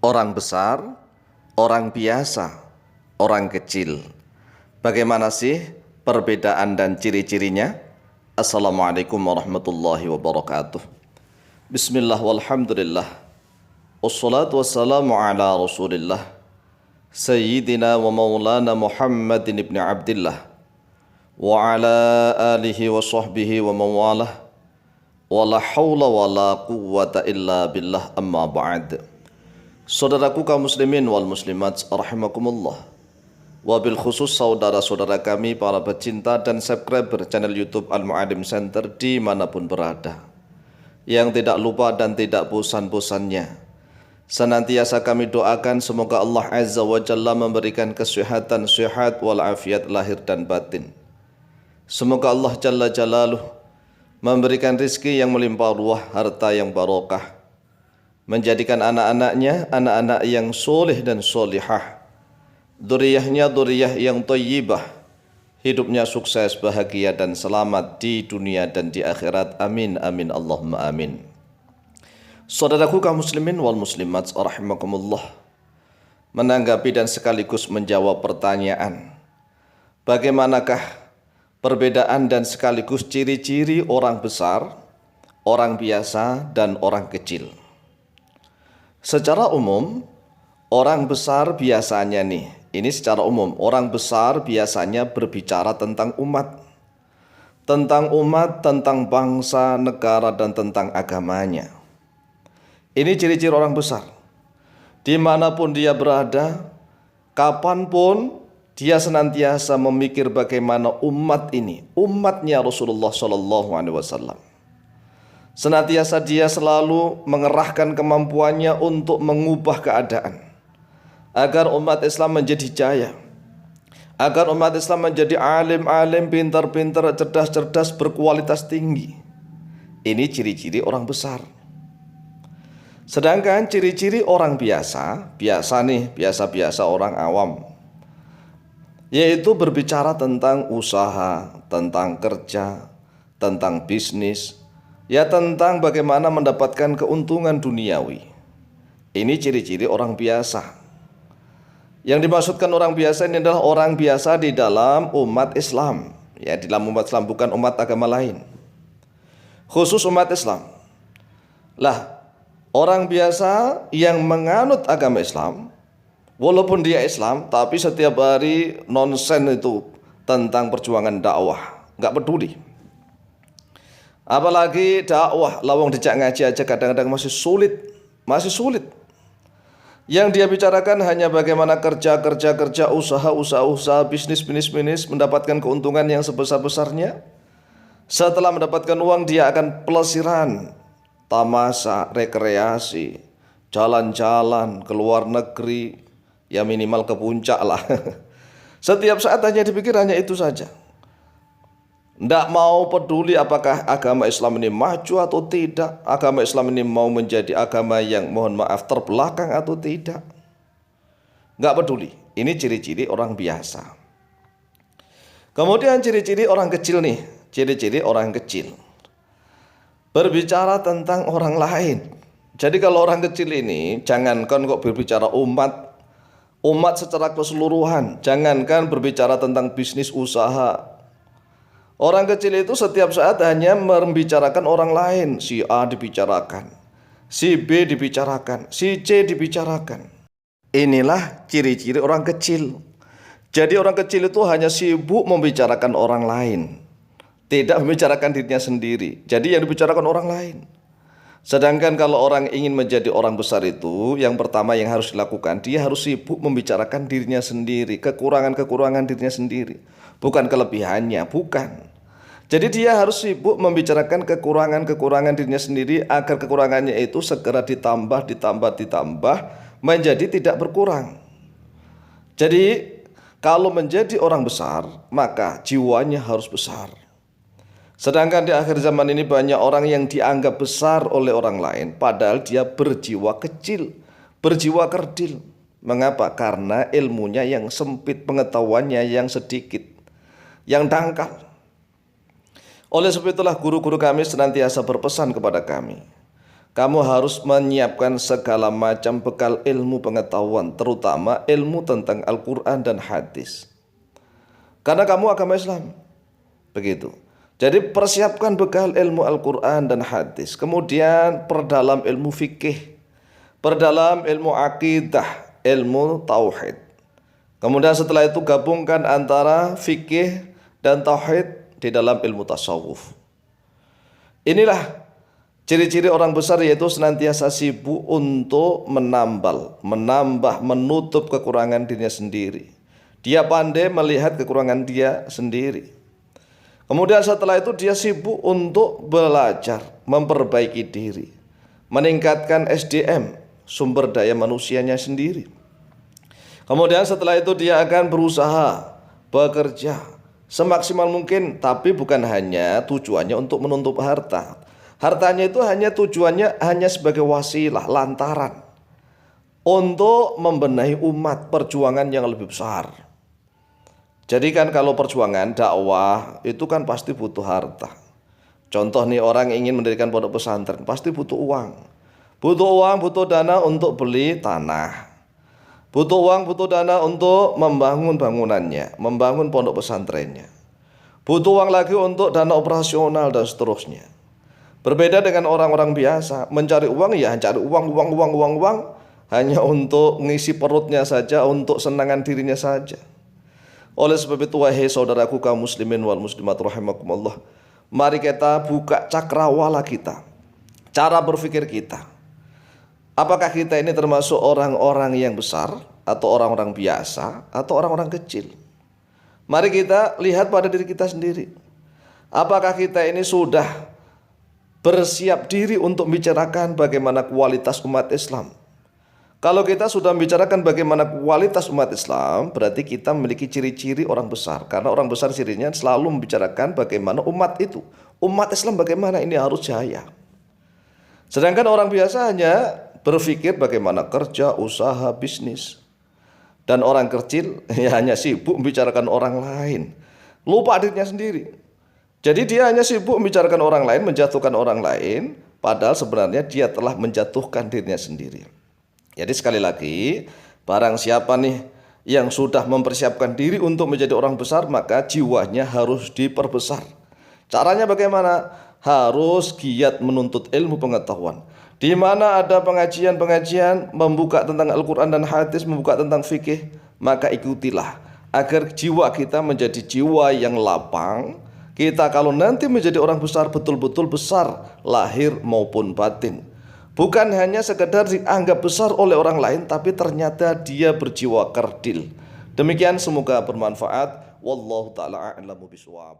Orang besar, orang biasa, orang kecil. Bagaimana sih perbedaan dan ciri-cirinya? Assalamualaikum warahmatullahi wabarakatuh. Bismillah walhamdulillah. Wassalatu wassalamu ala rasulillah. Sayyidina wa maulana Muhammadin ibn Abdillah. Wa ala alihi wa sahbihi wa mawalah. Wa la hawla wa la quwwata illa billah amma ba'd. Saudaraku kaum muslimin wal muslimat rahimakumullah. Wabil khusus saudara-saudara kami para pecinta dan subscriber channel YouTube Al-Mu'alim Center dimanapun berada, yang tidak lupa dan tidak bosan-bosannya senantiasa kami doakan semoga Allah Azza wa Jalla memberikan kesehatan, sehat walafiat lahir dan batin. Semoga Allah Jalla Jalaluh memberikan rizki yang melimpah ruah, harta yang barokah, menjadikan anak-anaknya anak-anak yang soleh dan solihah, dzurriyyahnya dzurriyyah yang thayyibah, hidupnya sukses, bahagia dan selamat di dunia dan di akhirat. Amin amin Allahumma amin. Saudaraku kaum muslimin wal muslimat rahimakumullah, menanggapi dan sekaligus menjawab pertanyaan, bagaimanakah perbedaan dan sekaligus ciri-ciri orang besar, orang biasa dan orang kecil? Secara umum, orang besar biasanya ini secara umum, orang besar biasanya berbicara tentang umat, tentang bangsa, negara, dan tentang agamanya. Ini ciri-ciri orang besar. Dimanapun dia berada, kapanpun dia senantiasa memikir bagaimana umat ini, umatnya Rasulullah SAW. Senantiasa dia selalu mengerahkan kemampuannya untuk mengubah keadaan agar umat Islam menjadi jaya, agar umat Islam menjadi alim-alim, pintar-pintar, cerdas-cerdas, berkualitas tinggi. Ini ciri-ciri orang besar. Sedangkan ciri-ciri orang biasa orang awam, yaitu berbicara tentang usaha, tentang kerja, tentang bisnis, ya tentang bagaimana mendapatkan keuntungan duniawi. Ini ciri-ciri orang biasa. Yang dimaksudkan orang biasa ini adalah orang biasa di dalam umat Islam, ya di dalam umat Islam, bukan umat agama lain, khusus umat Islam. Lah, orang biasa yang menganut agama Islam, walaupun dia Islam, tapi setiap hari nonsen itu tentang perjuangan dakwah, nggak peduli. Apalagi dakwah, lawang dijak ngaji aja kadang-kadang masih sulit. Yang dia bicarakan hanya bagaimana kerja, usaha, bisnis, mendapatkan keuntungan yang sebesar-besarnya. Setelah mendapatkan uang, dia akan pelesiran, tamasa, rekreasi, jalan-jalan ke luar negeri, ya minimal ke puncak lah. Setiap saat hanya dipikir hanya itu saja. Tidak mau peduli apakah agama Islam ini maju atau tidak, agama Islam ini mau menjadi agama yang mohon maaf terbelakang atau tidak. Tidak peduli. Ini ciri-ciri orang biasa. Kemudian ciri-ciri orang kecil nih. Ciri-ciri orang kecil, berbicara tentang orang lain. Jadi kalau orang kecil ini, jangankan kok berbicara umat secara keseluruhan, jangankan berbicara tentang bisnis usaha. Orang kecil itu setiap saat hanya membicarakan orang lain. Si A dibicarakan, si B dibicarakan, si C dibicarakan. Inilah ciri-ciri orang kecil. Jadi orang kecil itu hanya sibuk membicarakan orang lain, tidak membicarakan dirinya sendiri. Jadi yang dibicarakan orang lain. Sedangkan kalau orang ingin menjadi orang besar itu, yang pertama yang harus dilakukan, dia harus sibuk membicarakan dirinya sendiri, kekurangan-kekurangan dirinya sendiri, bukan kelebihannya, bukan. Jadi dia harus sibuk membicarakan kekurangan-kekurangan dirinya sendiri agar kekurangannya itu segera ditambah menjadi tidak berkurang. Jadi kalau menjadi orang besar, maka jiwanya harus besar. Sedangkan di akhir zaman ini banyak orang yang dianggap besar oleh orang lain, padahal dia berjiwa kecil, berjiwa kerdil. Mengapa? Karena ilmunya yang sempit, pengetahuannya yang sedikit, yang dangkal. Oleh sebab itulah guru-guru kami senantiasa berpesan kepada kami, Kamu harus menyiapkan segala macam bekal ilmu pengetahuan, terutama ilmu tentang Al-Quran dan hadis. Karena kamu agama Islam. Begitu. Jadi persiapkan bekal ilmu Al-Quran dan hadis. Kemudian perdalam ilmu fikih, perdalam ilmu akidah, ilmu tauhid. Kemudian setelah itu gabungkan antara fikih dan tauhid di dalam ilmu tasawuf. Inilah ciri-ciri orang besar, yaitu senantiasa sibuk untuk menambah, menutup kekurangan dirinya sendiri. Dia pandai melihat kekurangan dia sendiri. Kemudian setelah itu dia sibuk untuk belajar, memperbaiki diri, meningkatkan SDM, sumber daya manusianya sendiri. Kemudian setelah itu dia akan berusaha, bekerja semaksimal mungkin, tapi bukan hanya tujuannya untuk menuntut harta. Hartanya itu tujuannya hanya sebagai wasilah, lantaran untuk membenahi umat, perjuangan yang lebih besar. Jadi kan kalau perjuangan dakwah itu kan pasti butuh harta. Contoh nih, orang ingin mendirikan pondok pesantren pasti butuh uang. Butuh uang, butuh dana untuk beli tanah. Butuh uang, butuh dana untuk membangun bangunannya, membangun pondok pesantrennya. Butuh uang lagi untuk dana operasional dan seterusnya. Berbeda dengan orang-orang biasa, mencari uang ya cari uang, hanya untuk mengisi perutnya saja, untuk senangan dirinya saja. Oleh sebab itu, wahai saudaraku kaum muslimin wal muslimat rahimakumullah, mari kita buka cakrawala kita, cara berpikir kita. Apakah kita ini termasuk orang-orang yang besar, atau orang-orang biasa, atau orang-orang kecil? Mari kita lihat pada diri kita sendiri. Apakah kita ini sudah bersiap diri untuk membicarakan bagaimana kualitas umat Islam? Kalau kita sudah membicarakan bagaimana kualitas umat Islam, berarti kita memiliki ciri-ciri orang besar. Karena orang besar cirinya selalu membicarakan bagaimana umat itu, umat Islam bagaimana ini harus jaya. Sedangkan orang biasa hanya berpikir bagaimana kerja, usaha, bisnis. Dan orang kecil ya hanya sibuk membicarakan orang lain, lupa dirinya sendiri. Jadi dia hanya sibuk membicarakan orang lain, menjatuhkan orang lain, padahal sebenarnya dia telah menjatuhkan dirinya sendiri. Jadi sekali lagi, barang siapa nih yang sudah mempersiapkan diri untuk menjadi orang besar, maka jiwanya harus diperbesar. Caranya bagaimana? Harus giat menuntut ilmu pengetahuan. Di mana ada pengajian-pengajian membuka tentang Al-Quran dan hadis, membuka tentang fikih, maka ikutilah agar jiwa kita menjadi jiwa yang lapang. Kita kalau nanti menjadi orang besar, betul-betul besar lahir maupun batin. Bukan hanya sekedar dianggap besar oleh orang lain, tapi ternyata dia berjiwa kerdil. Demikian, semoga bermanfaat. Wallahu ta'ala a'lamu bishawab.